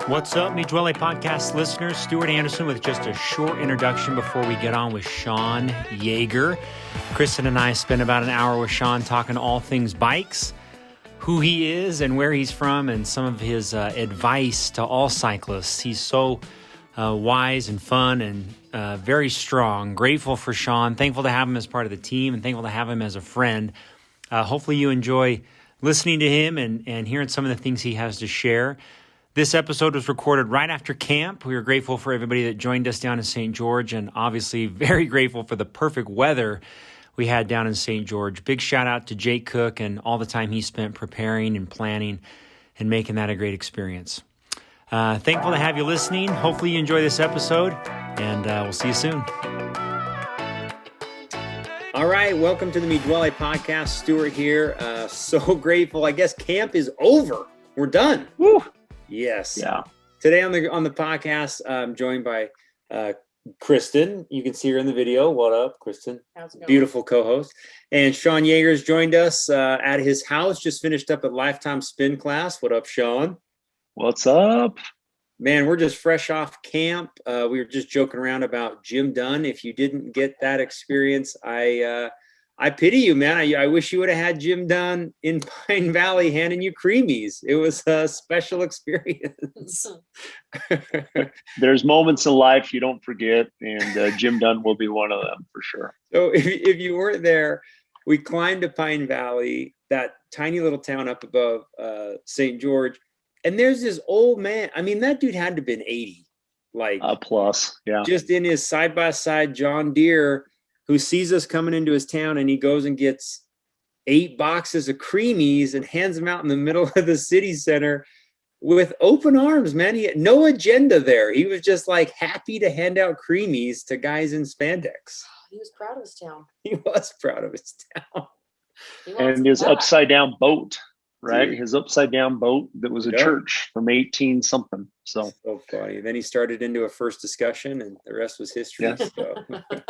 What's up, Mi Duole podcast listeners? Stuart Anderson with just a short introduction before we get on with Sean Jager. Kristen and I spent about an hour with Sean talking all things bikes, who he is and where he's from, and some of his advice to all cyclists. He's so wise and fun and very strong. Grateful for Sean, thankful to have him as part of the team, and thankful to have him as a friend. Hopefully you enjoy listening to him and hearing some of the things he has to share. This episode was recorded right after camp. We were grateful for everybody that joined us down in St. George, and obviously very grateful for the perfect weather we had down in St. George. Big shout out to Jake Cook and all the time he spent preparing and planning and making that a great experience. Thankful to have you listening. Hopefully you enjoy this episode, and we'll see you soon. All right, welcome to the Mi Duole podcast. Stuart here. So grateful. I guess camp is over. We're done. Woo! Yes. Yeah. Today on the podcast, I'm joined by Kristen. You can see her in the video. What up, Kristen? How's it going? Beautiful co-host. And Sean Jager has joined us at his house. Just finished up a Lifetime Spin class. What up, Sean? What's up? Man, we're just fresh off camp. We were just joking around about Jim Dunn. If you didn't get that experience, I pity you, man. I wish you would have had Jim Dunn in Pine Valley handing you creamies. It was a special experience. There's moments in life you don't forget, and Jim Dunn will be one of them for sure. So if you weren't there, we climbed to Pine Valley, that tiny little town up above St. George. And there's this old man. I mean, that dude had to have been 80. Like plus, yeah. Just in his side-by-side John Deere, who sees us coming into his town, and he goes and gets 8 boxes of creamies and hands them out in the middle of the city center with open arms, man. He had no agenda there. He was just like happy to hand out creamies to guys in spandex. He was proud of his town. He was proud of his town. And his upside down boat, right? Dude. His upside down boat that was a church from 18 something. So funny. Then he started into a first discussion, and the rest was history. Yeah. So.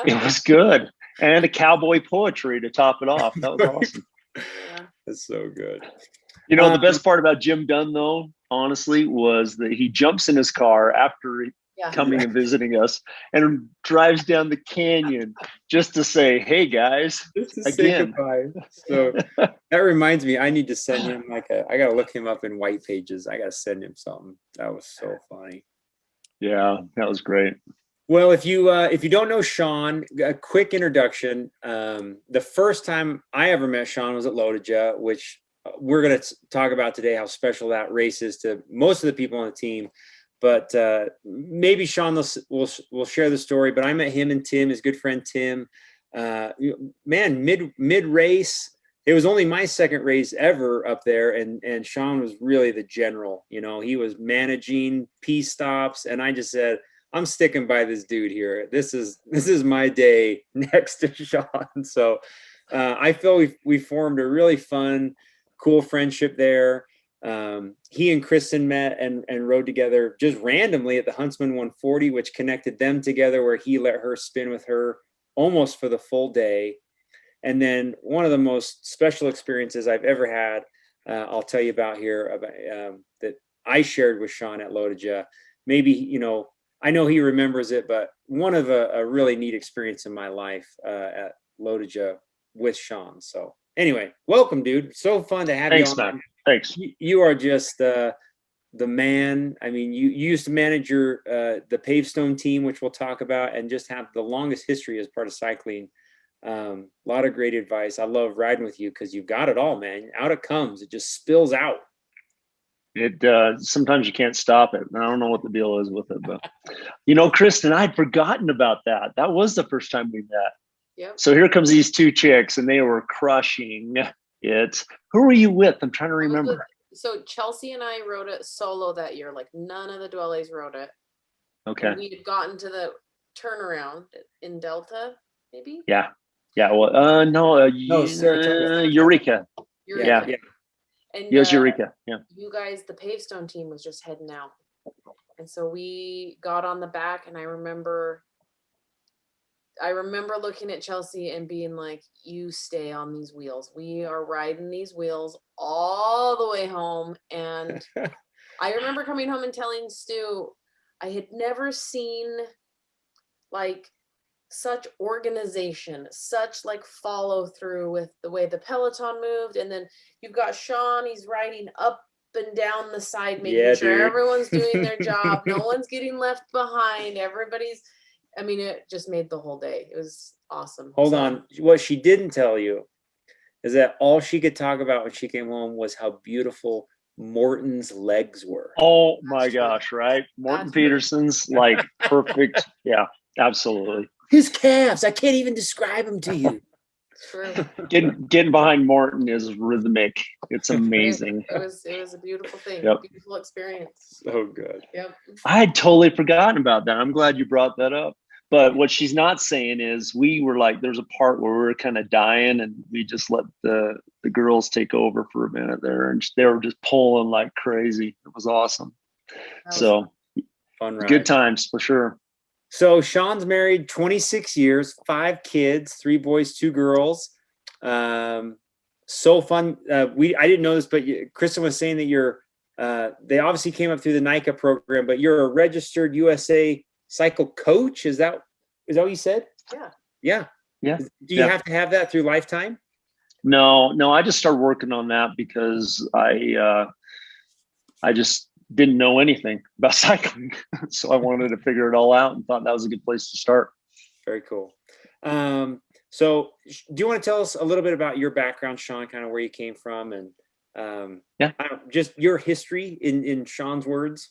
It was good. And a cowboy poetry to top it off. That was awesome. Yeah. That's so good. You know, the best part about Jim Dunn, though, honestly, was that he jumps in his car after coming and visiting us and drives down the canyon just to say, hey, guys, again. So that reminds me, I need to send him I got to look him up in White Pages. I got to send him something. That was so funny. Yeah, that was great. Well, if you don't know Sean, a quick introduction. The first time I ever met Sean was at LOTOAJ, which we're going to talk about today, how special that race is to most of the people on the team. But maybe Sean will share the story. But I met him and Tim, his good friend Tim. Man, mid race, it was only my second race ever up there, and Sean was really the general. You know, he was managing P stops, and I just said, I'm sticking by this dude here. This is my day next to Sean. So I feel we formed a really fun, cool friendship there. He and Kristen met and rode together just randomly at the Huntsman 140, which connected them together, where he let her spin with her almost for the full day. And then one of the most special experiences I've ever had, I'll tell you about here, about that I shared with Sean at LOTOAJ. Maybe, I know he remembers it, but one of a really neat experience in my life at LOTOAJ with Sean. So anyway, welcome, dude. So fun to have you on. Man. Thanks. You are just the man. I mean, you used to manage the Pavestone team, which we'll talk about, and just have the longest history as part of cycling. A lot of great advice. I love riding with you because you've got it all, man. Out it comes. It just spills out. It sometimes you can't stop it. I don't know what the deal is with it, but Kristen, I'd forgotten about that. That was the first time we met. Yep. So here comes these 2 chicks, and they were crushing it. Who were you with? I'm trying to remember. So Chelsea and I rode it solo that year. Like none of the Duoles rode it. Okay. And we had gotten to the turnaround in Delta, maybe. Yeah. Well, no, Eureka. Yeah. And yes, Eureka. Yeah. You guys, the Pavestone team was just heading out, and so we got on the back, and I remember looking at Chelsea and being like, you stay on these wheels. We are riding these wheels all the way home. And I remember coming home and telling Stu, I had never seen like such organization, such like follow through with the way the Peloton moved. And then you've got Sean, he's riding up and down the side, making sure everyone's doing their job. No one's getting left behind. I mean, it just made the whole day. It was awesome. Hold on. What she didn't tell you is that all she could talk about when she came home was how beautiful Morton's legs were. Oh my gosh, right? Morton Peterson's like perfect. Yeah, absolutely. His calves, I can't even describe them to you. True. Getting behind Morton is rhythmic. It's amazing. It was a beautiful thing. Yep. Beautiful experience. So good. Yep. I had totally forgotten about that. I'm glad you brought that up. But what she's not saying is we were like, there's a part where we were kind of dying and we just let the girls take over for a minute there, and they were just pulling like crazy. It was awesome. So fun ride. Good times for sure. So Sean's married 26 years, 5 kids, 3 boys, 2 girls. So fun. I didn't know this, but Kristen was saying that they obviously came up through the NICA program, but you're a registered USA cycle coach. Is that what you said? Yeah. Do you have to have that through lifetime? No, I just started working on that because I just didn't know anything about cycling. So I wanted to figure it all out and thought that was a good place to start. Very cool. So do you want to tell us a little bit about your background, Sean, kind of where you came from and just your history in Sean's words?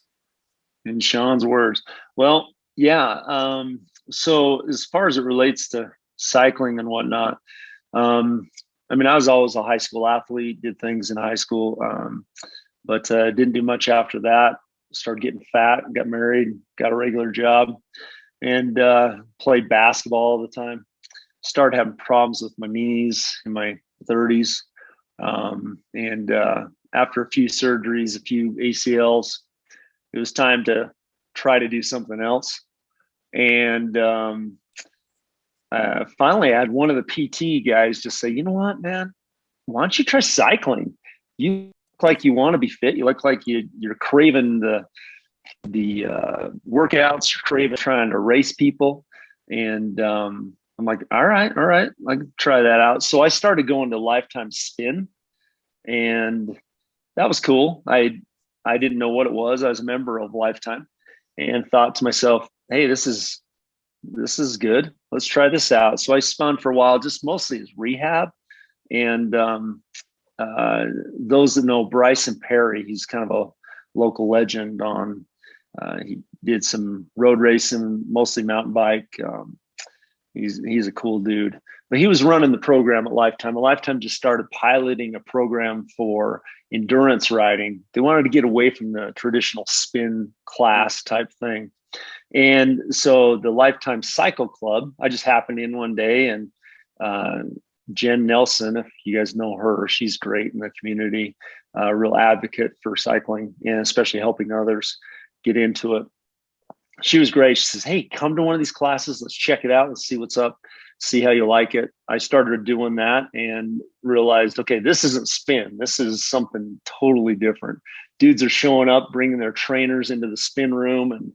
In Sean's words. Well, yeah. So as far as it relates to cycling and whatnot, I mean, I was always a high school athlete, did things in high school, but didn't do much after that. Started getting fat, got married, got a regular job, and played basketball all the time. Started having problems with my knees in my 30s. And after a few surgeries, a few ACLs, it was time to try to do something else. And finally, I had one of the PT guys just say, you know what, man, why don't you try cycling? You look like you want to be fit. You look like you're craving the workouts, you're craving trying to race people. And I'm like, all right, I can try that out. So I started going to Lifetime Spin, and that was cool. I didn't know what it was. I was a member of Lifetime and thought to myself, hey, this is good. Let's try this out. So I spun for a while, just mostly as rehab. And those that know Bryson Perry, he's kind of a local legend he did some road racing, mostly mountain bike. He's a cool dude, but he was running the program at Lifetime. Lifetime just started piloting a program for endurance riding. They wanted to get away from the traditional spin class type thing. And so the Lifetime Cycle Club, I just happened in one day, and Jen Nelson, if you guys know her, she's great in the community, a real advocate for cycling and especially helping others get into it. She was great. She says, hey, come to one of these classes. Let's check it out. Let's see what's up, see how you like it. I started doing that and realized, okay, this isn't spin. This is something totally different. Dudes are showing up, bringing their trainers into the spin room and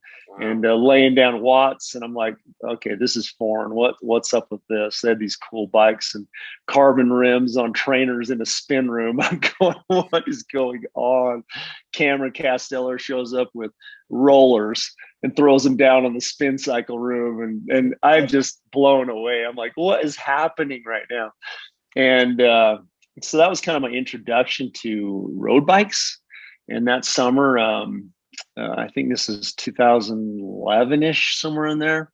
laying down watts. And I'm like, okay, this is foreign. What's up with this? They had these cool bikes and carbon rims on trainers in a spin room. I'm going, what is going on? Cameron Castello shows up with rollers and throws them down on the spin cycle room. And I'm just blown away. I'm like, what is happening right now? And so that was kind of my introduction to road bikes. And that summer, I think this is 2011-ish, somewhere in there.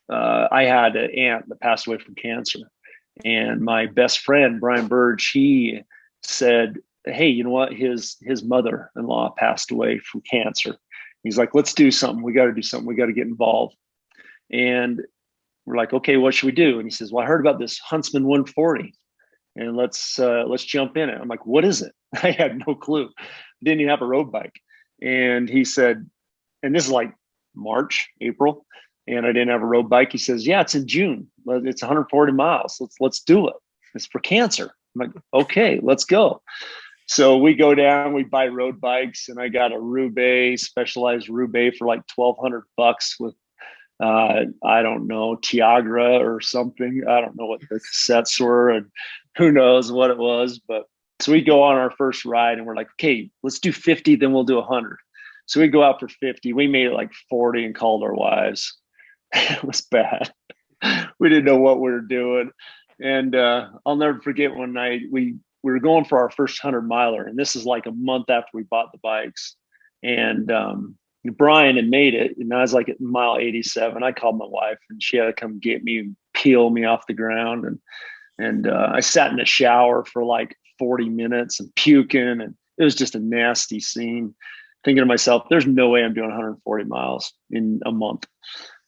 I had an aunt that passed away from cancer. And my best friend, Brian Burge, he said, hey, you know what? His mother-in-law passed away from cancer. He's like, let's do something. We got to do something. We got to get involved. And we're like, okay, what should we do? And he says, well, I heard about this Huntsman 140. And let's jump in it. I'm like, what is it? I had no clue. Didn't even have a road bike. And he said, and this is like March, April, and I didn't have a road bike. He says, yeah, it's in June. It's 140 miles. Let's do it. It's for cancer. I'm like, okay, let's go. So we go down, we buy road bikes, and I got a Roubaix, specialized Roubaix for like $1,200 with I don't know, Tiagra or something. I don't know what the cassettes were, and who knows what it was. But so we go on our first ride, and we're like, okay, let's do 50, then we'll do 100. So we go out for 50. We made it like 40 and called our wives. It was bad. We didn't know what we were doing. And I'll never forget one night we were going for our first 100-miler, and this is like a month after we bought the bikes. And Brian had made it, and I was like at mile 87. I called my wife, and she had to come get me and peel me off the ground. And I sat in the shower for like 40 minutes and puking, and it was just a nasty scene. Thinking to myself, there's no way I'm doing 140 miles in a month.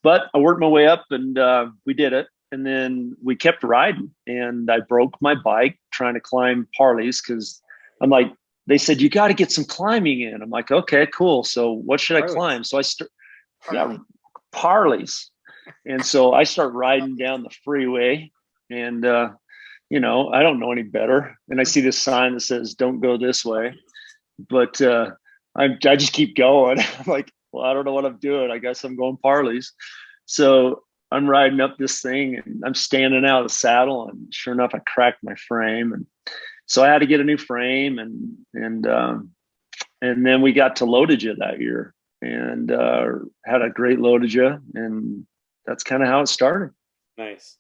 But I worked my way up, and we did it. And then we kept riding, and I broke my bike trying to climb Parley's, because I'm like, they said, you got to get some climbing in. I'm like, okay, cool. So what should I climb? So I Parley's. And so I start riding down the freeway, and, you know, I don't know any better. And I see this sign that says, don't go this way. But I just keep going. I'm like, well, I don't know what I'm doing. I guess I'm going Parley's. So I'm riding up this thing, and I'm standing out of the saddle, and sure enough, I cracked my frame. And so I had to get a new frame, and then we got to LOTOAJ that year, and had a great LOTOAJ, and that's kind of how it started. Nice.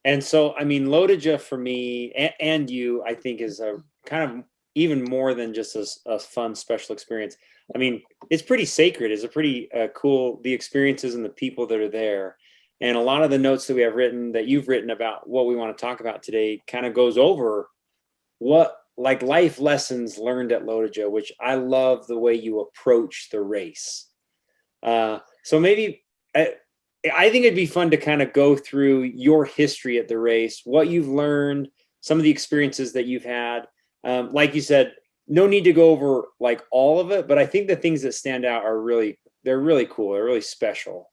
And so, I mean, LOTOAJ for me and you, I think, is a kind of even more than just a fun special experience. I mean, it's pretty sacred. It's a pretty cool, the experiences and the people that are there. And a lot of the notes that we have written, that you've written about what we want to talk about today, kind of goes over what, like, life lessons learned at LOTOAJ, which I love the way you approach the race. So maybe I think it'd be fun to kind of go through your history at the race, what you've learned, some of the experiences that you've had. Like you said, no need to go over like all of it, but I think the things that stand out are they're really cool. They're really special.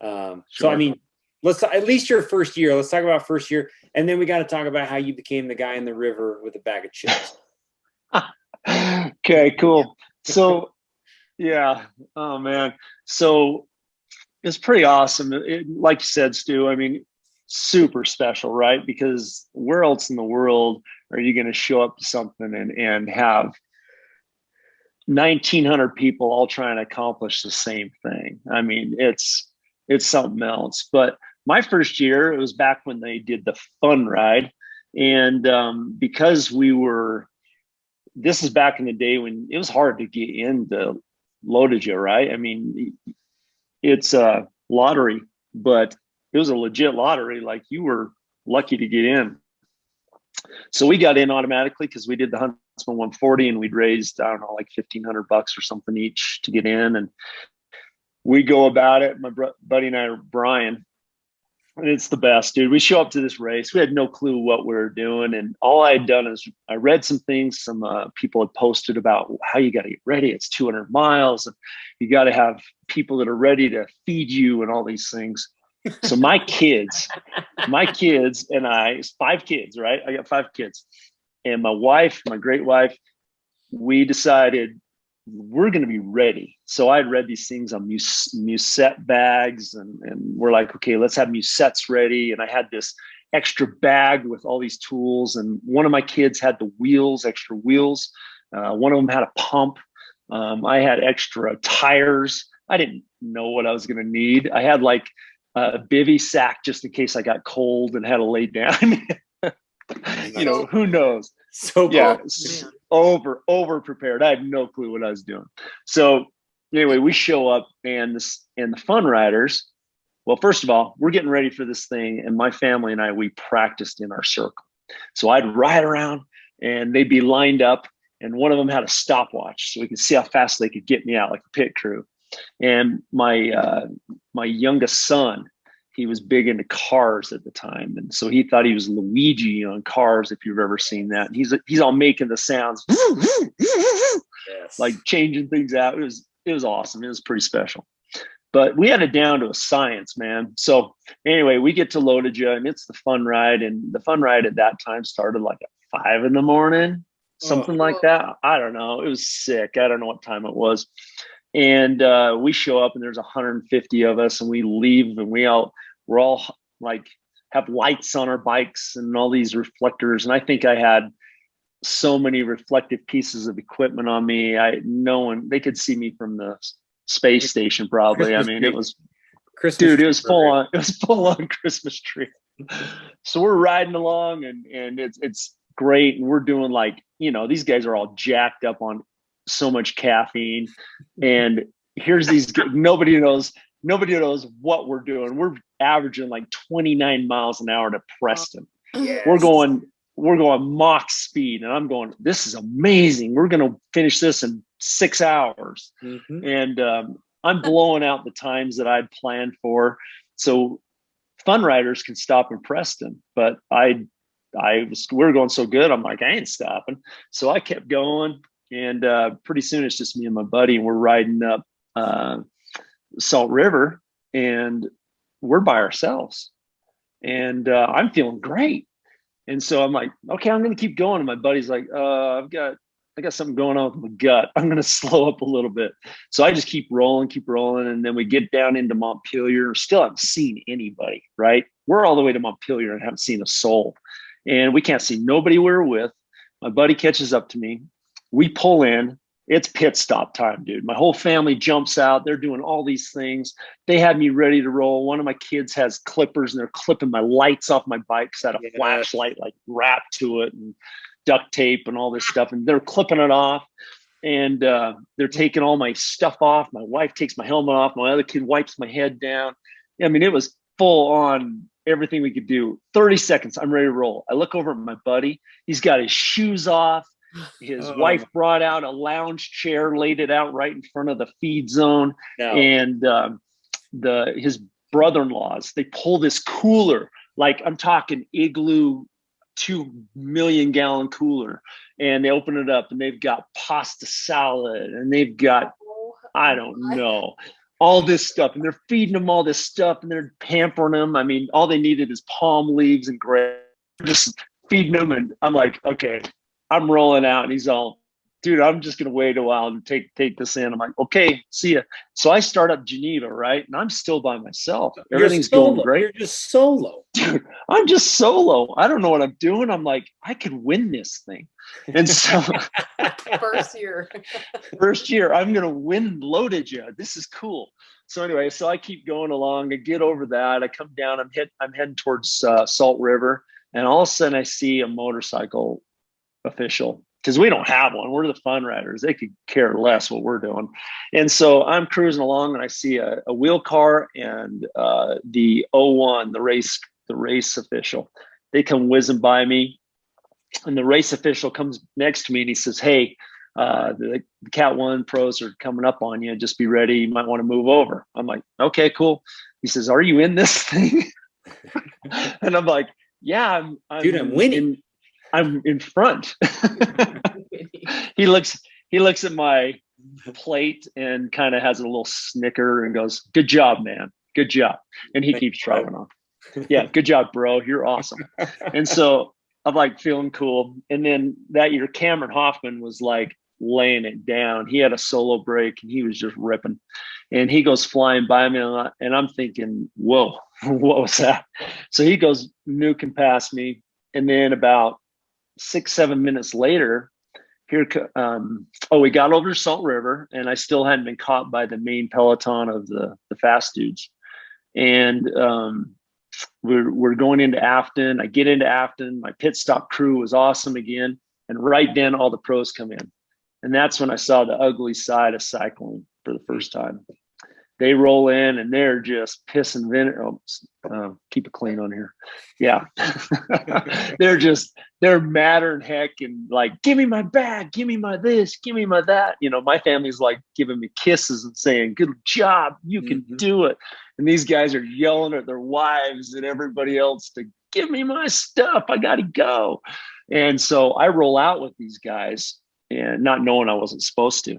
Sure. So, I mean, let's at least your first year. Let's talk about first year, and then we got to talk about how you became the guy in the river with a bag of chips. Okay, cool. So, yeah. Oh man. So it's pretty awesome. Like you said, Stu, I mean, super special, right? Because where else in the world are you going to show up to something and have 1,900 people all trying to accomplish the same thing? I mean, it's something else. But my first year, it was back when they did the fun ride. And because this is back in the day when it was hard to get into LOTOAJ, right? I mean, it's a lottery, but it was a legit lottery. Like, you were lucky to get in. So we got in automatically because we did the Huntsman 140, and we'd raised, I don't know, like $1,500 or something each to get in. And we go about it. My buddy and I, Brian, and it's the best, dude. We show up to this race. We had no clue what we were doing. And all I had done is I read some things some people had posted about how you got to get ready. It's 200 miles, and you got to have people that are ready to feed you and all these things. So my kids and I, 5 kids, right? I got 5 kids. And my wife, my great wife, we decided we're going to be ready. So I'd read these things on musette bags, and we're like, okay, let's have musettes ready. And I had this extra bag with all these tools. And one of my kids had the extra wheels. One of them had a pump. I had extra tires. I didn't know what I was going to need. I had like a bivy sack just in case I got cold and had to lay down. You know, who knows? So yeah, over prepared. I had no clue what I was doing. So anyway, we show up, and the fun riders. Well, first of all, we're getting ready for this thing, and my family and I, we practiced in our circle. So I'd ride around, and they'd be lined up, and one of them had a stopwatch, so we could see how fast they could get me out, like a pit crew. And my youngest son, he was big into cars at the time, and so he thought he was Luigi on Cars, if you've ever seen that. And he's all making the sounds, yes, like changing things out. It was awesome. It was pretty special. But we had it down to a science, man. So anyway, we get to LOTOAJ, and it's the fun ride, and the fun ride at that time started like at 5 a.m. something like that. I don't know. It was sick. I don't know what time it was. And we show up and there's 150 of us and we leave and we're all like have lights on our bikes and all these reflectors. And I think I had so many reflective pieces of equipment on me. They could see me from the space station probably. Christmas I mean, tree. it was Christmas dude, tree it was full on Christmas tree. So we're riding along and it's great. And we're doing like, these guys are all jacked up on so much caffeine. And here's these, nobody knows what we're doing. We're averaging like 29 miles an hour to Preston. Yes. We're going Mach speed. And I'm going, this is amazing. We're going to finish this in 6 hours. Mm-hmm. And I'm blowing out the times that I'd planned for. So fun riders can stop in Preston, but we were going so good. I'm like, I ain't stopping. So I kept going. And pretty soon it's just me and my buddy, and we're riding up Salt River, and we're by ourselves. And I'm feeling great. And so I'm like, okay, I'm going to keep going. And my buddy's like, I got something going on with my gut. I'm going to slow up a little bit. So I just keep rolling. And then we get down into Montpelier. Still haven't seen anybody, right? We're all the way to Montpelier and haven't seen a soul. And we can't see nobody we're with. My buddy catches up to me. We pull in. It's pit stop time, dude. My whole family jumps out. They're doing all these things. They had me ready to roll. One of my kids has clippers and they're clipping my lights off my bike because I had a flashlight like wrapped to it and duct tape and all this stuff. And they're clipping it off. And they're taking all my stuff off. My wife takes my helmet off. My other kid wipes my head down. I mean, it was full on everything we could do. 30 seconds, I'm ready to roll. I look over at my buddy. He's got his shoes off. His wife brought out a lounge chair, laid it out right in front of the feed zone. No. And his brother-in-laws, they pull this cooler, like I'm talking igloo, 2 million gallon cooler, and they open it up and they've got pasta salad and they've got, I don't know, all this stuff, and they're feeding them all this stuff and they're pampering them. I mean, all they needed is palm leaves and grass, just feeding them. And I'm like, okay, I'm rolling out. And he's all, dude, I'm just going to wait a while and take this in. I'm like, okay, see ya. So I start up Geneva, right? And I'm still by myself. Everything's going great. You're just solo. Dude, I'm just solo. I don't know what I'm doing. I'm like, I could win this thing. And so first year, I'm going to win LOTOAJ. This is cool. So anyway, so I keep going along. I get over that. I come down. I'm heading towards Salt River. And all of a sudden I see a motorcycle official, because we don't have one. We're the fun riders. They could care less what we're doing. And so I'm cruising along and I see a wheel car and the 01, the race official. They come whizzing by me, and the race official comes next to me and he says, hey, the Cat 1 pros are coming up on you. Just be ready. You might want to move over. I'm like, okay, cool. He says, are you in this thing? And I'm like, yeah, I'm winning. I'm in front. He looks at my plate and kind of has a little snicker and goes, good job, man. Good job. And he keeps driving on. Yeah, good job, bro. You're awesome. And so I'm like feeling cool. And then that year, Cameron Hoffman was like laying it down. He had a solo break and he was just ripping. And he goes flying by me and I'm thinking, whoa, what was that? So he goes nuking past me. And then about 6-7 minutes later, we got over to Salt River, and I still hadn't been caught by the main peloton of the fast dudes. And we're going into Afton. I get into Afton. My pit stop crew was awesome again. And right then, all the pros come in. And that's when I saw the ugly side of cycling for the first time. They roll in and they're just pissing vinegar. Keep it clean on here. Yeah. they're madder than heck and like, give me my bag, give me my this, give me my that. You know, my family's like giving me kisses and saying, good job, you can do it. And these guys are yelling at their wives and everybody else to give me my stuff. I got to go. And so I roll out with these guys, and not knowing I wasn't supposed to.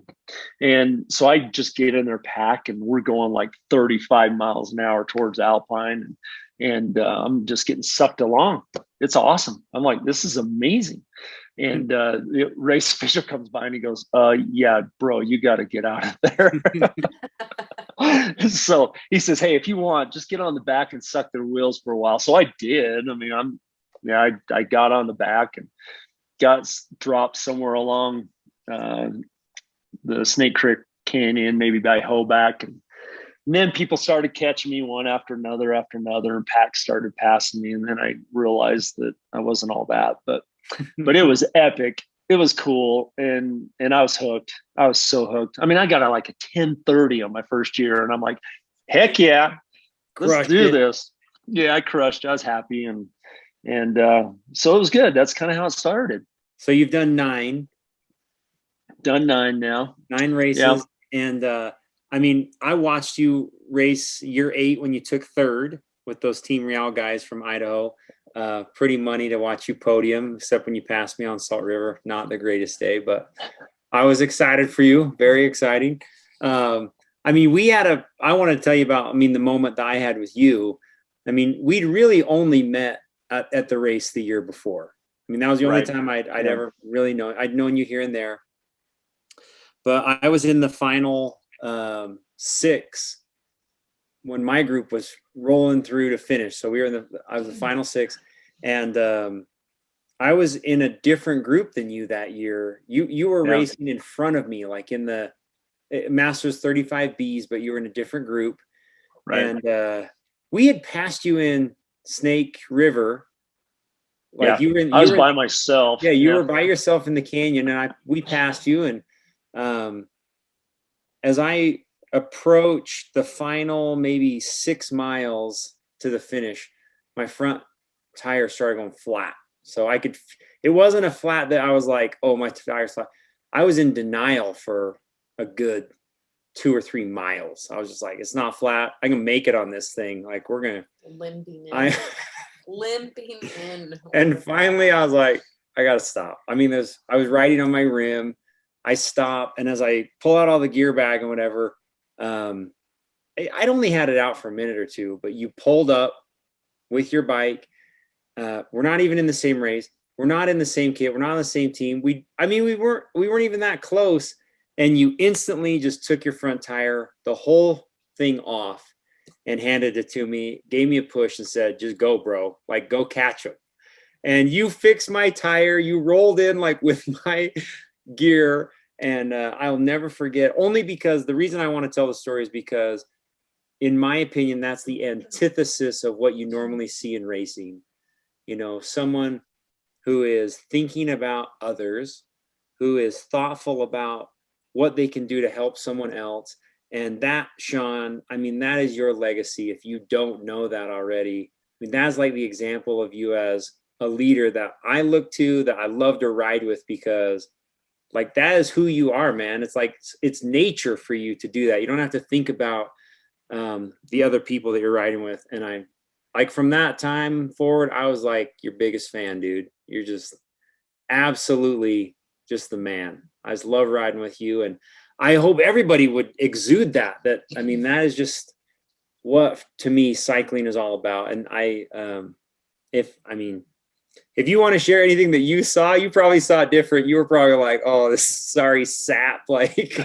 And so I just get in their pack and we're going like 35 miles an hour towards Alpine. And I'm just getting sucked along. It's awesome. I'm like, this is amazing. And the race official comes by and he goes, yeah, bro, you got to get out of there. So he says, hey, if you want, just get on the back and suck their wheels for a while. So I did. I mean, I got on the back and got dropped somewhere along the Snake Creek Canyon, maybe by Hoback. And then people started catching me one after another, and packs started passing me. And then I realized that I wasn't all that, but it was epic. It was cool. And I was hooked. I was so hooked. I mean, I got like a 10:30 on my first year and I'm like, heck yeah, let's do this. Yeah, I crushed. I was happy. And so it was good. That's kind of how it started. So you've done 9. Done 9 now. 9 races. Yeah. And I mean, I watched you race year 8 when you took 3rd with those Team Real guys from Idaho. Pretty money to watch you podium, except when you passed me on Salt River. Not the greatest day, but I was excited for you. Very exciting. I mean, I want to tell you about, the moment that I had with you. I mean, we'd really only met at the race the year before. I mean, that was the only time I'd ever really known. I'd known you here and there. But I was in the final 6 when my group was rolling through to finish. So I was the final 6, and I was in a different group than you that year. You were racing in front of me, like in the Masters 35Bs, but you were in a different group. Right. And we had passed you in Snake River. Like I was by myself. Yeah, you were by yourself in the canyon, and we passed you. And as I approached the final maybe 6 miles to the finish, my front tire started going flat. So it wasn't a flat that I was like, oh, my tire's flat. I was in denial for a good 2 or 3 miles. I was just like, it's not flat. I can make it on this thing. Like, we're going to limping in. Limping in. And finally I was like, I got to stop. I mean, I was riding on my rim. I stopped. And as I pull out all the gear bag and whatever, I'd only had it out for a minute or two, but you pulled up with your bike. We're not even in the same race. We're not in the same kit. We're not on the same team. We weren't even that close. And you instantly just took your front tire, the whole thing off, and handed it to me, gave me a push and said, just go, bro. Like, go catch him. And you fixed my tire. You rolled in like with my gear. And I'll never forget, only because the reason I want to tell the story is because, in my opinion, that's the antithesis of what you normally see in racing. You know, someone who is thinking about others, who is thoughtful about what they can do to help someone else. And that, Sean, I mean, that is your legacy. If you don't know that already, I mean, that's like the example of you as a leader that I look to, that I love to ride with, because like, that is who you are, man. It's like, it's nature for you to do that. You don't have to think about the other people that you're riding with. And I, like, from that time forward, I was like your biggest fan, dude. You're just absolutely just the man. I just love riding with you. And I hope everybody would exude that. I mean, that is just what, to me, cycling is all about. And if you want to share anything that you saw, you probably saw it different. You were probably like, oh, this sorry sap. Like,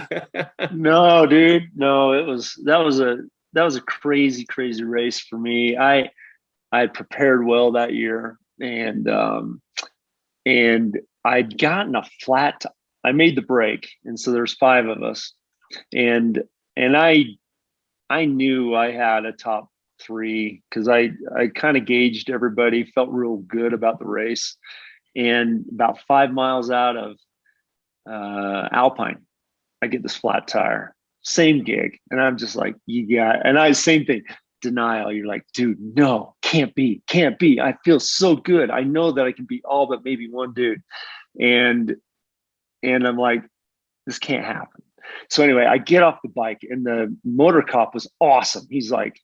no, dude, no, that was a crazy, crazy race for me. I prepared well that year, and I'd gotten a flat. I made the break, and so there's 5 of us, and I knew I had a top 3 because I kind of gauged everybody, felt real good about the race, and about 5 miles out of Alpine, I get this flat tire, same gig, and I'm just like, same thing. Denial. You're like, dude, no, can't be. I feel so good. I know that I can beat all but maybe one dude. And I'm like, this can't happen. So anyway, I get off the bike, and the motor cop was awesome. He's like,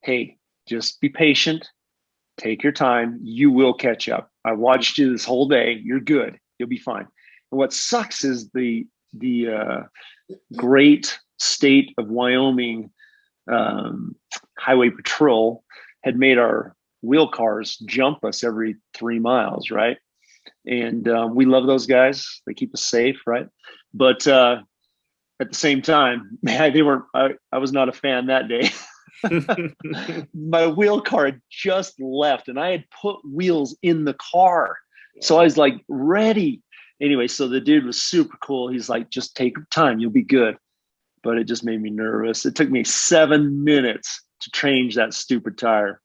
hey, just be patient. Take your time. You will catch up. I watched you this whole day. You're good. You'll be fine. And what sucks is the great state of Wyoming highway patrol had made our wheel cars jump us every 3 miles, right? And we love those guys. They keep us safe, right? But at the same time, man, I was not a fan that day. My wheel car had just left and I had put wheels in the car. So I was like ready. Anyway, so the dude was super cool. He's like, just take your time, you'll be good. But it just made me nervous. It took me 7 minutes to change that stupid tire.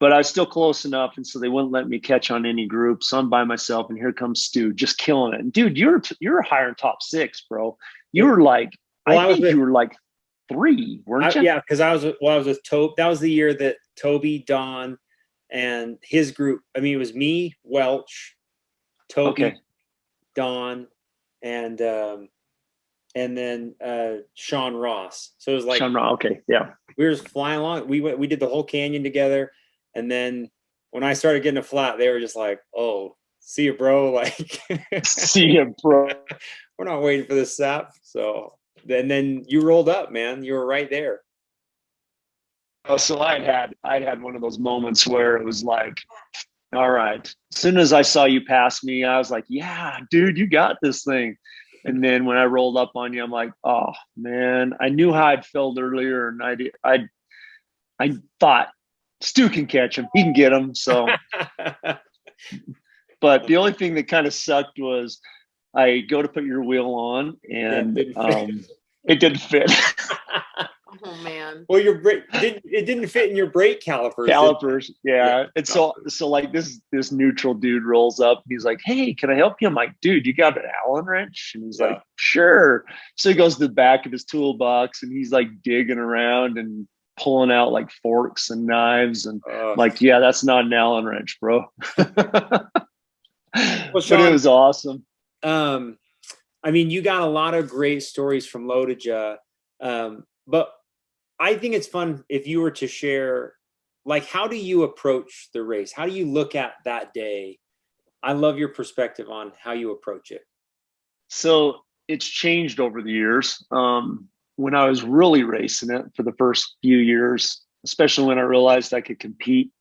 But I was still close enough, and so they wouldn't let me catch on any group. So I'm by myself, and here comes Stu, just killing it. And dude, you're higher in top 6, bro. You were like, well, I think you were like 3, weren't you? Yeah, because I was with Toby. That was the year that Toby, Don, and his group. I mean, it was me, Welch, Toby, Don, and then Sean Ross. So it was like Sean Ross. Okay, yeah. We were just flying along. We did the whole canyon together, and then when I started getting a flat, they were just like, "Oh, see you, bro." Like, see you, bro. We're not waiting for this sap. So then you rolled up, man. You were right there. Oh, so I'd had one of those moments where it was like, all right. As soon as I saw you pass me, I was like, yeah, dude, you got this thing. And then when I rolled up on you, I'm like, oh man, I knew how I'd felt earlier, and I thought Stu can catch him, he can get him. So, but the only thing that kind of sucked was I go to put your wheel on, and it didn't fit. Oh man. Well, it didn't fit in your brake calipers. Yeah. And so like this neutral dude rolls up. And he's like, "Hey, can I help you?" I'm like, "Dude, you got an Allen wrench?" And he's like, "Sure." So he goes to the back of his toolbox and he's like digging around and pulling out like forks and knives and like, yeah, that's not an Allen wrench, bro. Well, Sean, but it was awesome. I mean, you got a lot of great stories from LOTOAJ, but I think it's fun if you were to share, like, how do you approach the race? How do you look at that day? I love your perspective on how you approach it. So it's changed over the years. When I was really racing it for the first few years, especially when I realized I could compete,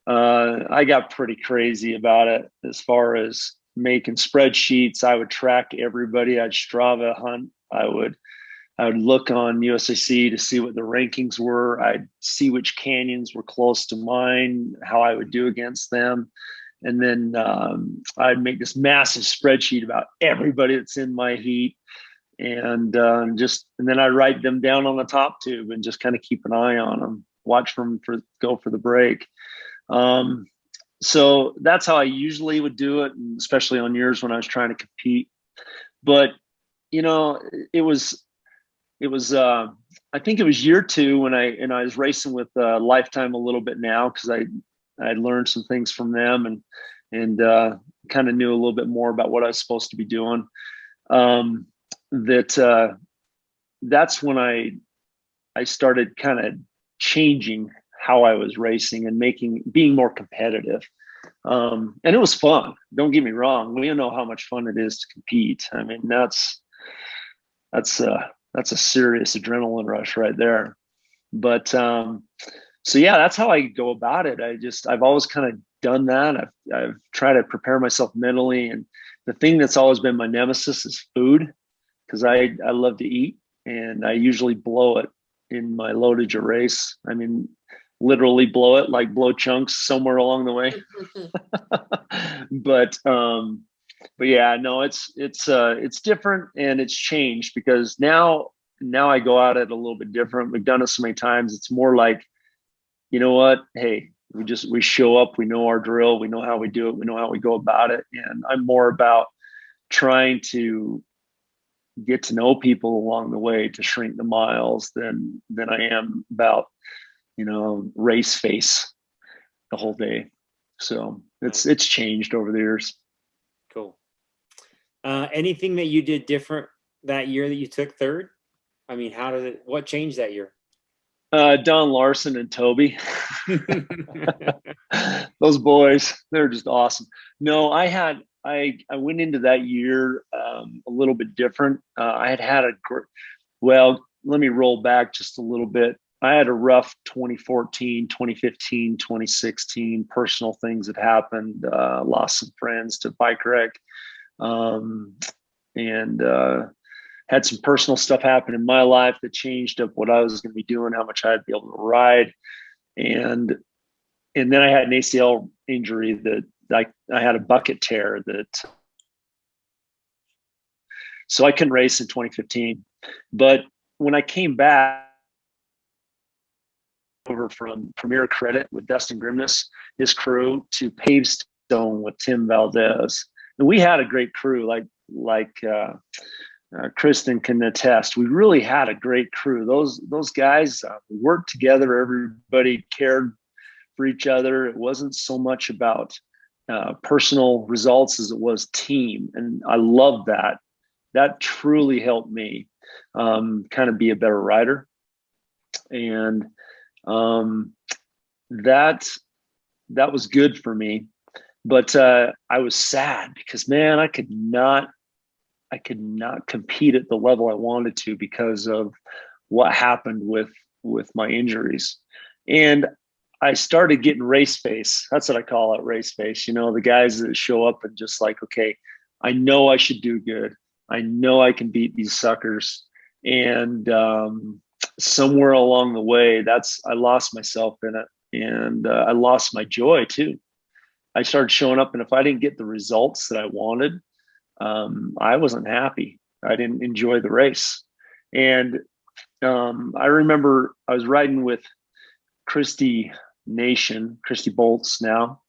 I got pretty crazy about it as far as making spreadsheets. I would track everybody. I'd Strava hunt. I would look on USAC to see what the rankings were. I'd see which canyons were close to mine, how I would do against them. And then I'd make this massive spreadsheet about everybody that's in my heat. And then I write them down on the top tube and just kind of keep an eye on them, watch them go for the break. So that's how I usually would do it, and especially on years when I was trying to compete. But, it was I think it was year 2 when I was racing with Lifetime a little bit now, because I learned some things from them and kind of knew a little bit more about what I was supposed to be doing. That's when I started kind of changing how I was racing and being more competitive. And it was fun. Don't get me wrong. We know how much fun it is to compete. I mean, that's a serious adrenaline rush right there. But so yeah, that's how I go about it. I've always kind of done that. I've tried to prepare myself mentally, and the thing that's always been my nemesis is food, because I love to eat, and I usually blow it in my LOTOAJ race. I mean, literally blow it, like blow chunks somewhere along the way. But yeah, no, it's different, and it's changed because now I go at it a little bit different. We've done it so many times. It's more like, you know what? Hey, we show up, we know our drill, we know how we do it, we know how we go about it. And I'm more about trying to get to know people along the way to shrink the miles than I am about, race face the whole day. So it's changed over the years. Cool. Anything that you did different that year that you took third? I mean, what changed that year? Don Larson and Toby. Those boys, they're just awesome. No, I went into that year a little bit different. I had let me roll back just a little bit. I had a rough 2014, 2015, 2016 personal things that happened. Lost some friends to bike wreck, and had some personal stuff happen in my life that changed up what I was going to be doing, how much I'd be able to ride. And then I had an ACL injury that I had a bucket tear so I couldn't race in 2015. But when I came back over from Premier Credit with Dustin Grimness, his crew, to Pavestone with Tim Valdez, and we had a great crew, like Kristen can attest. We really had a great crew. Those guys worked together. Everybody cared for each other. It wasn't so much about personal results as it was team, and I love that. That truly helped me kind of be a better rider, and that was good for me. But I was sad because, man, I could not compete at the level I wanted to because of what happened with my injuries. And I started getting race face. That's what I call it, race face. You know, the guys that show up and just like, okay, I know I should do good. I know I can beat these suckers. And somewhere along the way, I lost myself in it. And I lost my joy too. I started showing up, and if I didn't get the results that I wanted, I wasn't happy. I didn't enjoy the race. And I remember I was riding with Christy Bolts now,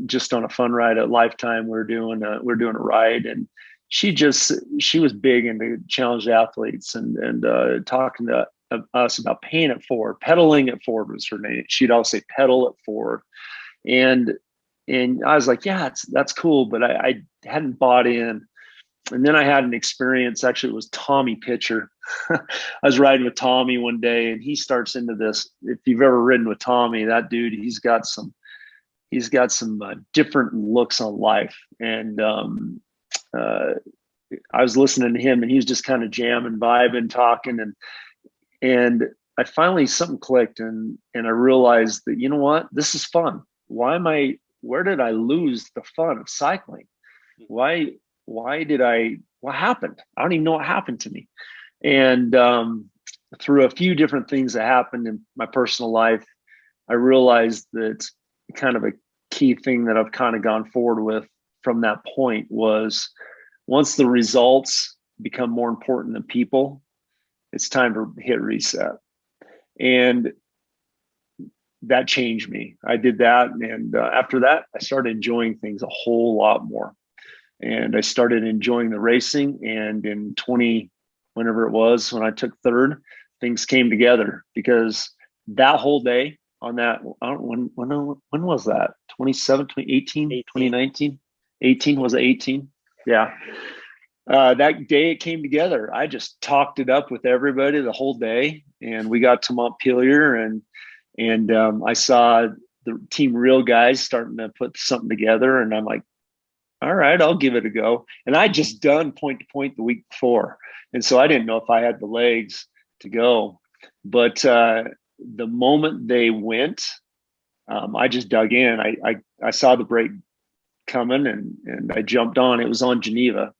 just on a fun ride at Lifetime. We're doing a ride, and she was big into challenged athletes and talking to us about paying it forward. Pedaling it forward was her name. She'd always say pedal it forward. And I was like, yeah, that's cool, but I hadn't bought in. And then I had an experience. Actually, it was Tommy Pitcher. I was riding with Tommy one day, and he starts into this. If you've ever ridden with Tommy, that dude, he's got some different looks on life. And I was listening to him, and he was just kind of jamming, vibing, talking, and I finally, something clicked, and I realized that, you know what, this is fun. Where did I lose the fun of cycling? What happened? I don't even know what happened to me. And through a few different things that happened in my personal life, I realized that kind of a key thing that I've kind of gone forward with from that point was, once the results become more important than people, it's time to hit reset. And that changed me. I did that. And after that, I started enjoying things a whole lot more. And I started enjoying the racing. And in whenever it was, when I took third, things came together, because that whole day on that, when was that? 2017, 2018, 2019? 18, was it 18? Yeah. That day it came together. I just talked it up with everybody the whole day, and we got to Montpelier, and I saw the Team Real guys starting to put something together, and I'm like, all right, I'll give it a go. And I just done point to point the week before, and so I didn't know if I had the legs to go. But the moment they went, I just dug in. I saw the break coming, and I jumped on. It was on Geneva.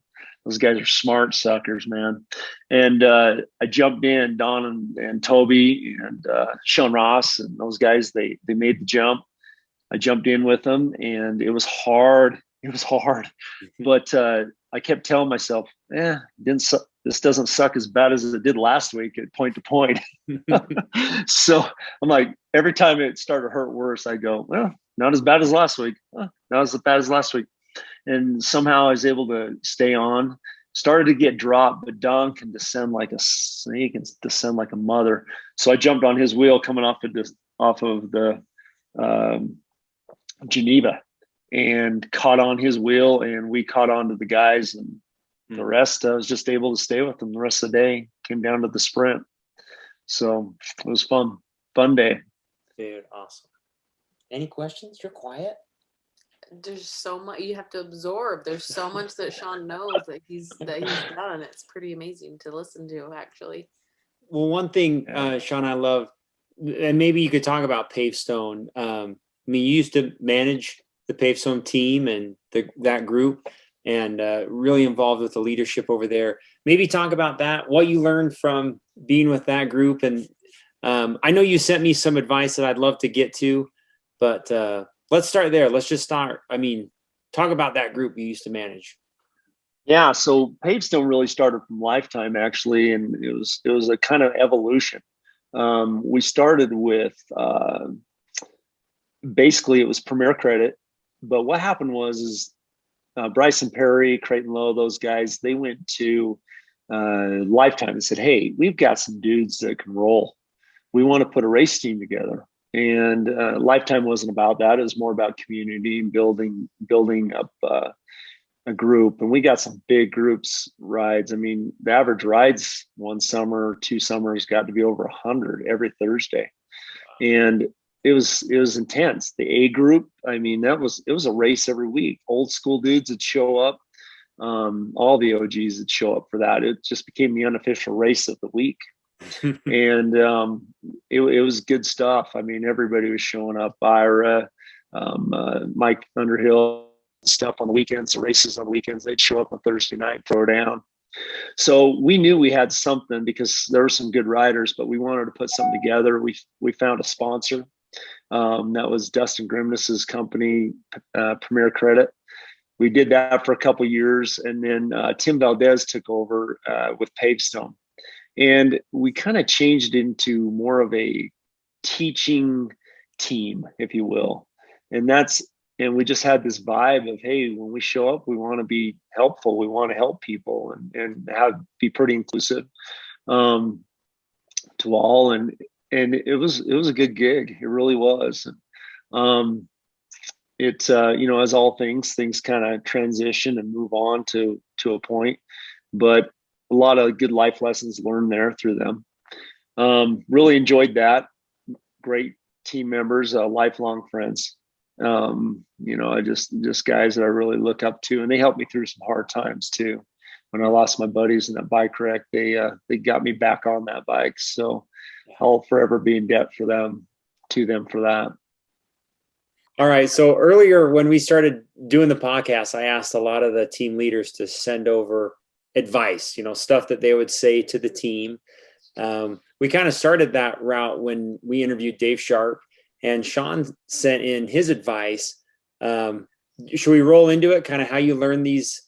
Those guys are smart suckers, man. And I jumped in. Don and Toby and Sean Ross and those guys, they made the jump. I jumped in with them, and it was hard. But I kept telling myself, this doesn't suck as bad as it did last week at point to point. So I'm like, every time it started to hurt worse, I go, well, not as bad as last week. Not as bad as last week. And somehow I was able to stay on. Started to get dropped, but Don can descend like a snake and descend like a mother. So I jumped on his wheel coming off of the Geneva, and caught on his wheel, and we caught on to the guys, and the rest, I was just able to stay with them the rest of the day. Came down to the sprint. So it was fun day. Dude, awesome. Any questions? You're quiet. There's so much you have to absorb. There's so much that Sean knows that he's done. It's pretty amazing to listen to, actually. Well, one thing, Sean, I love, and maybe you could talk about Pavestone. I mean, you used to manage the Pavestone team and that group, and really involved with the leadership over there. Maybe talk about that, what you learned from being with that group. And I know you sent me some advice that I'd love to get to, but let's start there. Let's just start. I mean, talk about that group you used to manage. Yeah, so Pavestone really started from Lifetime, actually, and it was a kind of evolution. We started with basically it was Premier Credit, but what happened was Bryson Perry, Creighton Lowe, those guys, they went to Lifetime and said, "Hey, we've got some dudes that can roll. We want to put a race team together." And Lifetime wasn't about that; it was more about community and building up a group. And we got some big groups rides. I mean, the average rides one summer, 2 summers got to be over 100 every Thursday, and it was intense. The A group, I mean, it was a race every week. Old school dudes would show up. All the OGs would show up for that. It just became the unofficial race of the week. And it was good stuff. I mean, everybody was showing up. Ira, Mike Underhill, stuff on the weekends, the races on the weekends. They'd show up on Thursday night, throw down. So we knew we had something because there were some good riders, but we wanted to put something together. We found a sponsor. That was Dustin Grimness's company, Premier Credit. We did that for a couple of years, and then Tim Valdez took over with Pavestone, and we kind of changed into more of a teaching team, if you will. And we just had this vibe of, hey, when we show up, we want to be helpful. We want to help people and be pretty inclusive to all. And it was a good gig. It really was. As all things kind of transition and move on to a point, but a lot of good life lessons learned there through them. Really enjoyed that. Great team members, lifelong friends. Just guys that I really look up to, and they helped me through some hard times too. When I lost my buddies in that bike wreck, they got me back on that bike. So I'll forever be in debt to them for that. All right. So earlier when we started doing the podcast, I asked a lot of the team leaders to send over advice, stuff that they would say to the team. We kind of started that route when we interviewed Dave Sharp, and Sean sent in his advice. Should we roll into it? Kind of how you learn these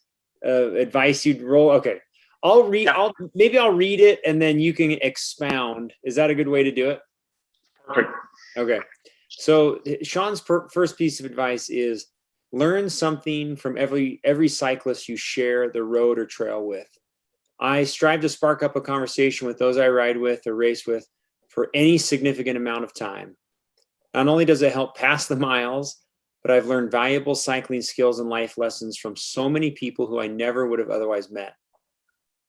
advice you'd roll? Okay. I'll read it and then you can expound. Is that a good way to do it? Perfect. Okay. So Sean's first piece of advice is learn something from every cyclist you share the road or trail with. I strive to spark up a conversation with those I ride with or race with for any significant amount of time. Not only does it help pass the miles, but I've learned valuable cycling skills and life lessons from so many people who I never would have otherwise met.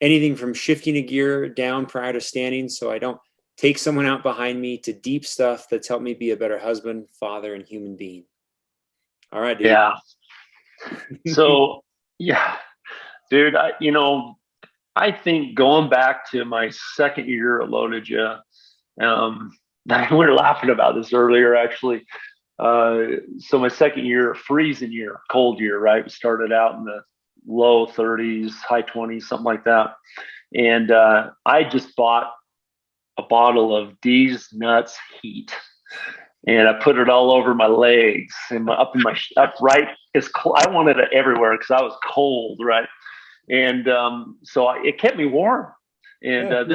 Anything from shifting a gear down prior to standing so I don't take someone out behind me to deep stuff that's helped me be a better husband, father, and human being. All right, dude. Yeah. So, yeah, dude, I think going back to my second year at LOTOAJ, we were laughing about this earlier, actually. So my second year, freezing year, cold year, right? We started out in the low 30s, high 20s, something like that. And I just bought a bottle of D's Nuts Heat, and I put it all over my legs and up right. It's cold. I wanted it everywhere because I was cold, right? And so it kept me warm. And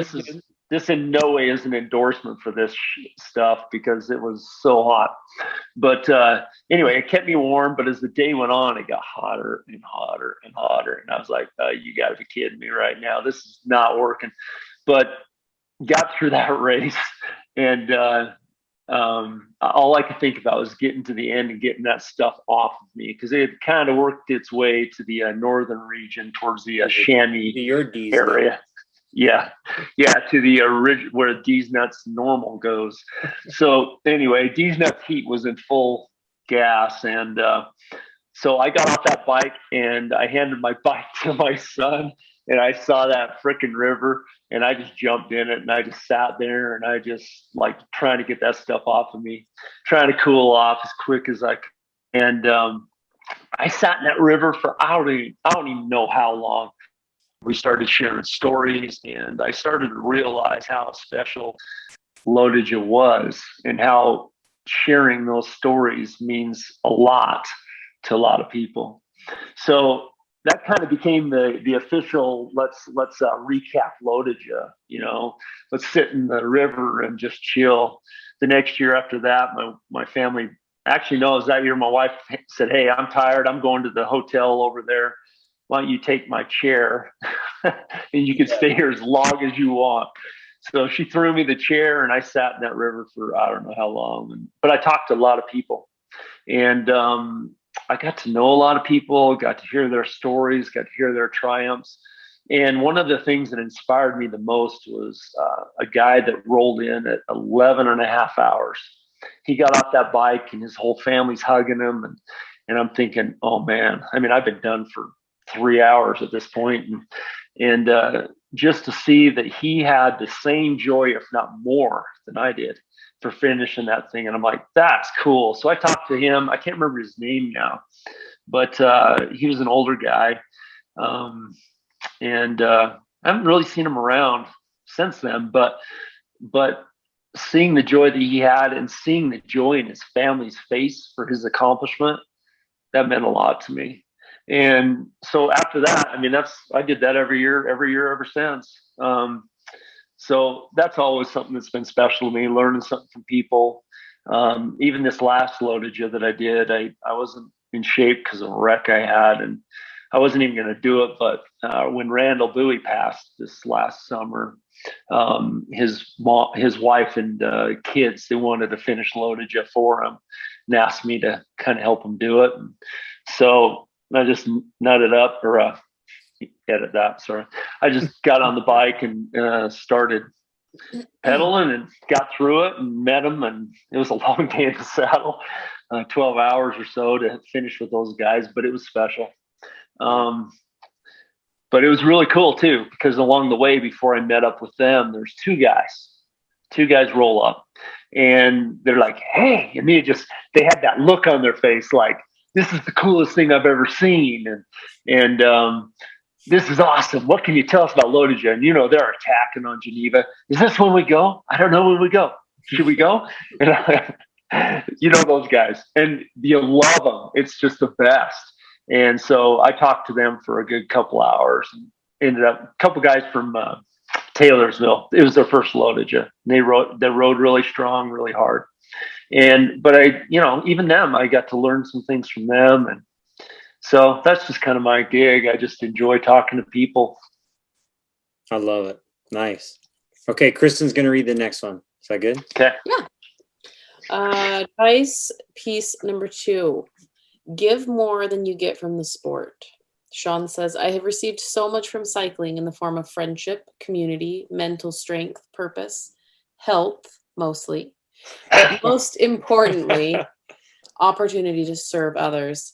this in no way is an endorsement for this stuff because it was so hot. But anyway, it kept me warm. But as the day went on, it got hotter and hotter and hotter. And I was like, you got to be kidding me right now. This is not working. But got through that race. And all I could think about was getting to the end and getting that stuff off of me because it kind of worked its way to the northern region towards the Chamois area. Yeah, to the original where D's Nuts normal goes. So anyway, D's Nuts Heat was in full gas, and so I got off that bike and I handed my bike to my son, and I saw that freaking river, and I just jumped in it, and I just sat there, and I just like trying to get that stuff off of me, trying to cool off as quick as I could. And I sat in that river for I don't even know how long. We started sharing stories, and I started to realize how special LOTOAJ was, and how sharing those stories means a lot to a lot of people. So that kind of became the official, let's recap LOTOAJ. Let's sit in the river and just chill. The next year after that, my family actually knows that year my wife said, "Hey, I'm tired. I'm going to the hotel over there. Why don't you take my chair and you can stay here as long as you want?" So she threw me the chair, and I sat in that river for I don't know how long. But I talked to a lot of people, and I got to know a lot of people, got to hear their stories, got to hear their triumphs. And one of the things that inspired me the most was a guy that rolled in at 11 and a half hours. He got off that bike, and his whole family's hugging him. And I'm thinking, oh man, I mean, I've been done for 3 hours at this point. And just to see that he had the same joy, if not more than I did, for finishing that thing. And I'm like, that's cool. So I talked to him. I can't remember his name now, but he was an older guy. And I haven't really seen him around since then, but seeing the joy that he had and seeing the joy in his family's face for his accomplishment, that meant a lot to me. And so after that, I mean, I did that every year ever since. So that's always something that's been special to me, learning something from people. Even this last LOTOAJ that I did, I wasn't in shape because of a wreck I had, and I wasn't even going to do it. But when Randall Bowie passed this last summer, his wife and kids, they wanted to finish LOTOAJ for him and asked me to kind of help him do it. And so I just nutted up, or edit that. Sorry. I just got on the bike and started pedaling and got through it and met him. And it was a long day in the saddle, 12 hours or so to finish with those guys, but it was special. But it was really cool too, because along the way, before I met up with them, there's two guys roll up, and they're like, "Hey," and they had that look on their face, like, "This is the coolest thing I've ever seen." And this is awesome. What can you tell us about LOTOAJ? And they're attacking on Geneva. Is this when we go? I don't know when we go. Should we go? And those guys, and you love them. It's just the best. And so I talked to them for a good couple hours, and ended up a couple guys from Taylorsville. It was their first LOTOAJ. They rode really strong, really hard. But even them, I got to learn some things from them. And so that's just kind of my gig. I just enjoy talking to people. I love it. Nice. Okay, Kristen's going to read the next one. Is that good? Okay. Yeah. Advice piece number 2. Give more than you get from the sport. Sean says, I have received so much from cycling in the form of friendship, community, mental strength, purpose, health, mostly, but most importantly, opportunity to serve others.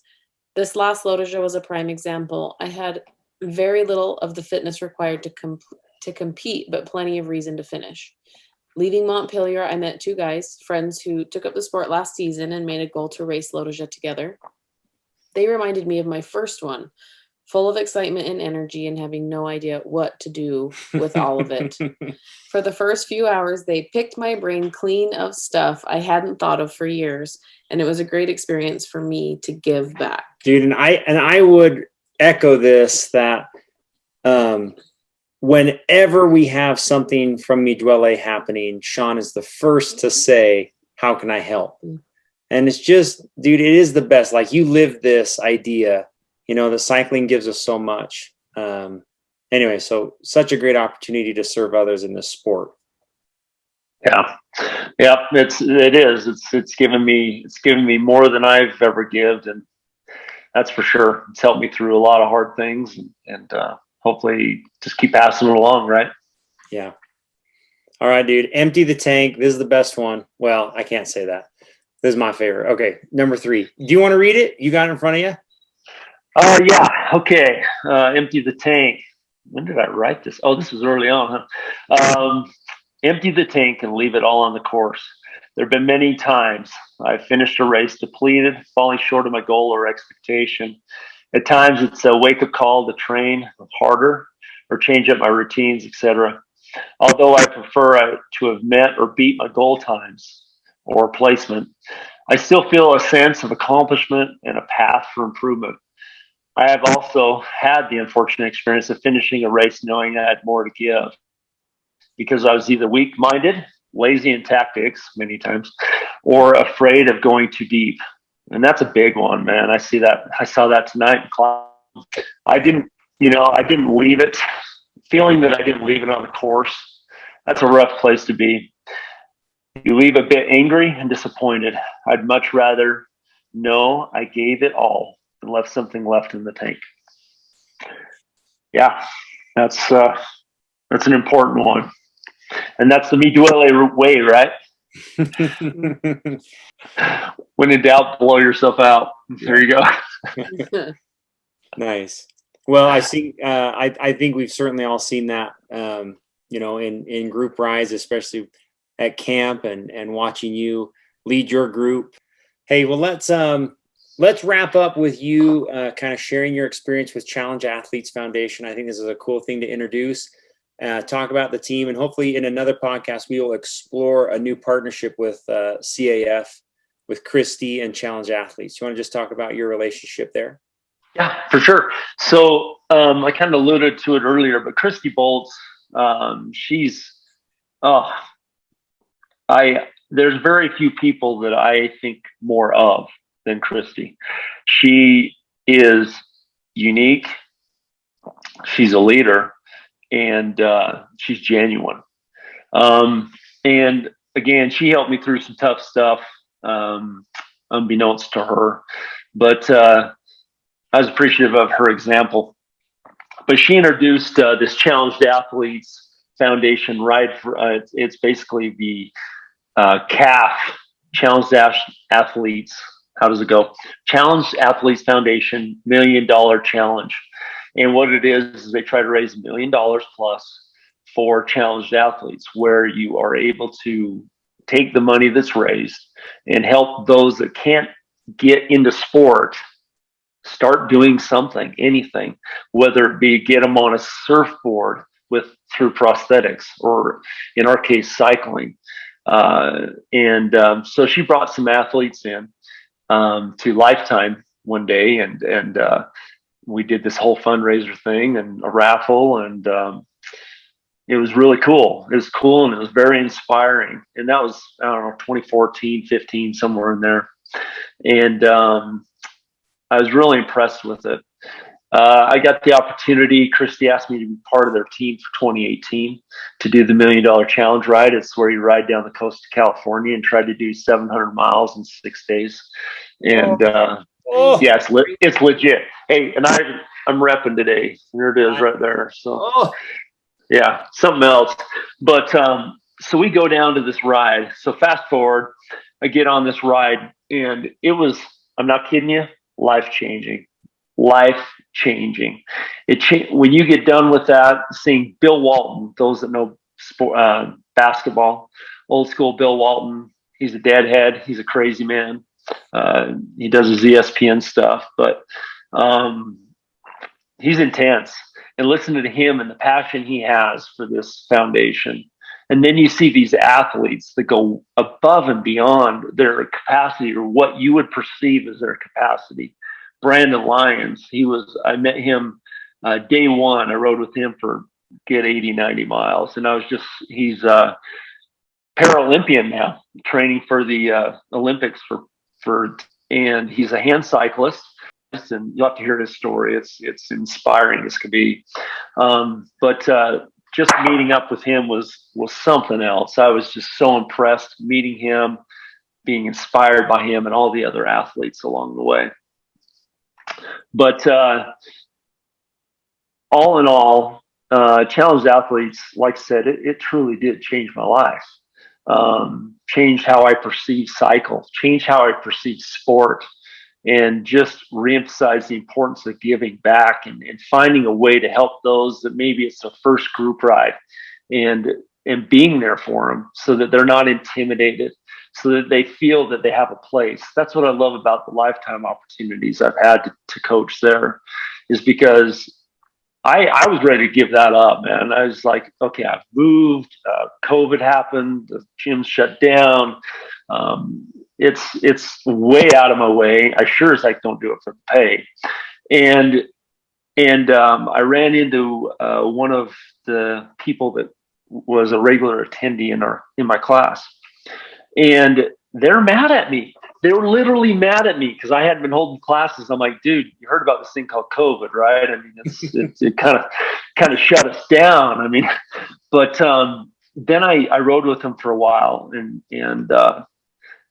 This last LOTOAJ was a prime example. I had very little of the fitness required to compete, but plenty of reason to finish. Leaving Montpelier, I met 2 guys, friends who took up the sport last season and made a goal to race LOTOAJ together. They reminded me of my first one, full of excitement and energy and having no idea what to do with all of it. For the first few hours, they picked my brain clean of stuff I hadn't thought of for years, and it was a great experience for me to give back. Dude, and I would echo this, that whenever we have something from Mi Duole happening, Sean is the first to say, how can I help? And it's just, dude, it is the best. Like, you live this idea, the cycling gives us so much. Anyway, so such a great opportunity to serve others in this sport. Yeah. It is. It's given me more than I've ever given, and that's for sure. It's helped me through a lot of hard things, and hopefully just keep passing it along, right? Yeah. All right, dude. Empty the tank. This is the best one. Well, I can't say that. This is my favorite. Okay, number 3. Do you want to read it? You got it in front of you? Yeah. Okay. Empty the tank. when did I write this? Oh, this was early on, huh? Empty the tank and leave it all on the course. There have been many times I've finished a race depleted, falling short of my goal or expectation. At times it's a wake-up call to train harder or change up my routines, etc. Although I prefer to have met or beat my goal times or placement, I still feel a sense of accomplishment and a path for improvement. I have also had the unfortunate experience of finishing a race knowing I had more to give because I was either weak minded, lazy in tactics many times, or afraid of going too deep. And that's a big one, man. I see that. I saw that tonight in class. I didn't, I didn't leave it, feeling that I didn't leave it on the course. That's a rough place to be. You leave a bit angry and disappointed. I'd much rather know I gave it all and left something left in the tank. Yeah, that's an important one. And that's the Mi Duole way, right? When in doubt, blow yourself out. There you go. Nice. Well, I think we've certainly all seen that, in group rides, especially at camp and watching you lead your group. Hey, well, let's wrap up with you kind of sharing your experience with Challenge Athletes Foundation. I think this is a cool thing to introduce, talk about the team, and hopefully in another podcast, we will explore a new partnership with CAF, with Christy and Challenge Athletes. You want to just talk about your relationship there? Yeah, for sure. So I kind of alluded to it earlier, but Christy Bolts, there's very few people that I think more of than Christy. She is unique. She's a leader, and she's genuine. And again, she helped me through some tough stuff, unbeknownst to her. But I was appreciative of her example. But she introduced this Challenged Athletes Foundation ride. It's basically the CAF, Challenged Athletes. How does it go? Challenged Athletes Foundation $1 Million Challenge. And what it is they try to raise $1 million plus for challenged athletes, where you are able to take the money that's raised and help those that can't get into sport start doing something, anything, whether it be get them on a surfboard through prosthetics, or in our case, cycling. So she brought some athletes in to Lifetime one day, and we did this whole fundraiser thing and a raffle, and it was really cool. It was cool, and it was very inspiring. And that was, I don't know, 2014, 15, somewhere in there. And I was really impressed with it. I got the opportunity. Christy asked me to be part of their team for 2018 to do the $1 Million Challenge ride. It's where you ride down the coast of California and try to do 700 miles in 6 days. And yeah, it's legit. Hey, and I'm repping today. There it is, right there. So yeah, something else. But so we go down to this ride. So fast forward, I get on this ride, and it was, I'm not kidding you, life-changing. When you get done with that, seeing Bill Walton, those that know basketball, old school Bill Walton, he's a deadhead. He's a crazy man. He does his ESPN stuff, but he's intense. And listen to him and the passion he has for this foundation. And then you see these athletes that go above and beyond their capacity, or what you would perceive as their capacity. Brandon Lyons, I met him day one. I rode with him for 80, 90 miles. And he's a Paralympian now, training for the Olympics and he's a hand cyclist. And you'll have to hear his story. It's inspiring as could be. But just meeting up with him was something else. I was just so impressed meeting him, being inspired by him and all the other athletes along the way. But all in all, Challenged Athletes, like I said, it truly did change my life. Changed how I perceive cycle, changed how I perceive sport. and just reemphasize the importance of giving back and finding a way to help those that maybe it's their first group ride, and being there for them so that they're not intimidated, so that they feel that they have a place. That's what I love about the lifetime opportunities I've had to coach there, is because I was ready to give that up, man. I was like, okay, I've moved, COVID happened, the gym shut down. It's way out of my way. I sure as heck don't do it for the pay. And I ran into one of the people that was a regular attendee in my class, and they're mad at me. They were literally mad at me because I hadn't been holding classes. I'm like, dude, you heard about this thing called COVID, right? I mean, it kind of shut us down. I mean, but then I rode with him for a while and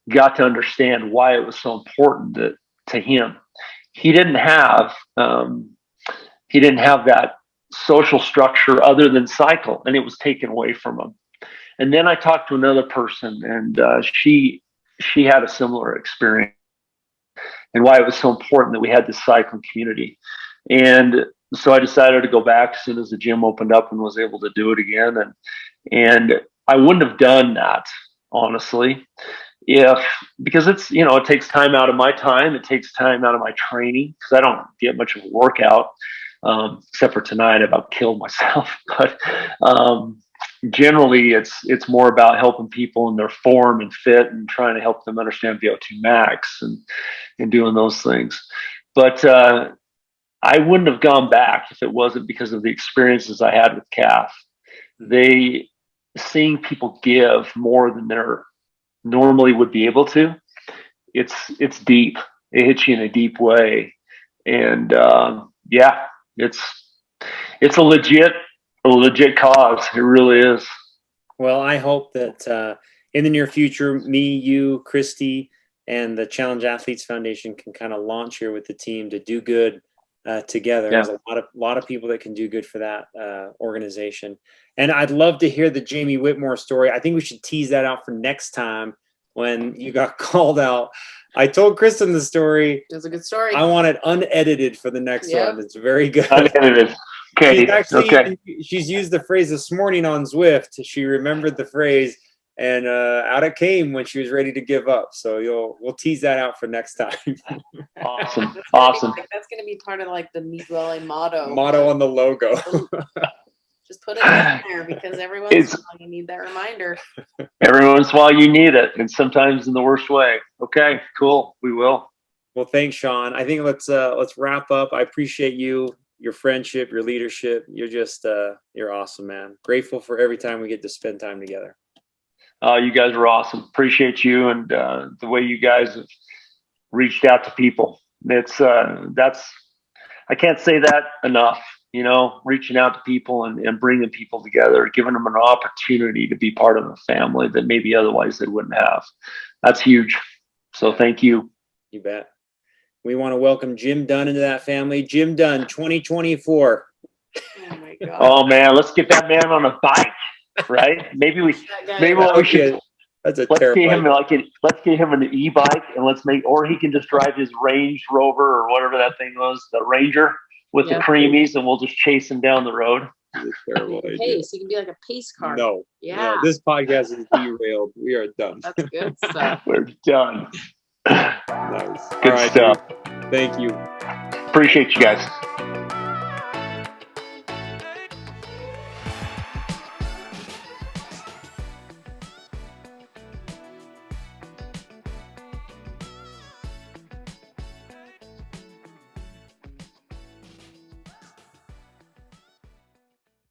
got to understand why it was so important to him. He didn't have that social structure other than cycle, and it was taken away from him. And then I talked to another person, and she had a similar experience, and why it was so important that we had this cycling community. And so I decided to go back as soon as the gym opened up and was able to do it again. And I wouldn't have done that, honestly, because it's, it takes time out of my time. It takes time out of my training, because I don't get much of a workout, except for tonight. I about killed myself. But generally it's more about helping people in their form and fit, and trying to help them understand VO2 max and doing those things. But I wouldn't have gone back if it wasn't because of the experiences I had with CAF. Seeing people give more than they're normally would be able to, it's deep. It hits you in a deep way. And it's a legit cause. It really is. Well, I hope that in the near future, me, you, Christy, and the Challenge Athletes Foundation can kind of launch here with the team to do good together. Yeah. There's a lot of people that can do good for that organization. And I'd love to hear the Jamie Whitmore story. I think we should tease that out for next time when you got called out. I told Kristen the story. It was a good story. I want it unedited for the next one. It's very good. Unedited. Okay. She's used the phrase this morning on Zwift. She remembered the phrase, and out it came when she was ready to give up. So we'll tease that out for next time. Awesome. That's going to be part of like the Mi Duole motto. Motto on the logo. Just put it in there, because every once in a while you need that reminder. Every once in a while you need it, and sometimes in the worst way. Okay, cool. We will. Well, thanks, Sean. I think let's wrap up. I appreciate you, your friendship, your leadership. You're just you're awesome, man. Grateful for every time we get to spend time together. You guys are awesome. Appreciate you, and the way you guys have reached out to people. It's I can't say that enough. Reaching out to people and bringing people together, giving them an opportunity to be part of a family that maybe otherwise they wouldn't have. That's huge. So thank you. You bet. We want to welcome Jim Dunn into that family. Jim Dunn, 2024. Oh my God. Oh man, let's get that man on a bike, right? Maybe we should. That's a let's terrible. Let's get him an e-bike, and or he can just drive his Range Rover or whatever that thing was, the Ranger, with the creamies, and we'll just chase him down the road. That's a terrible idea. Pace. You can be like a pace car. No. Yeah. No, this podcast is derailed. We are done. That's good stuff. We're done. Nice. Good stuff. Dude. Thank you. Appreciate you guys.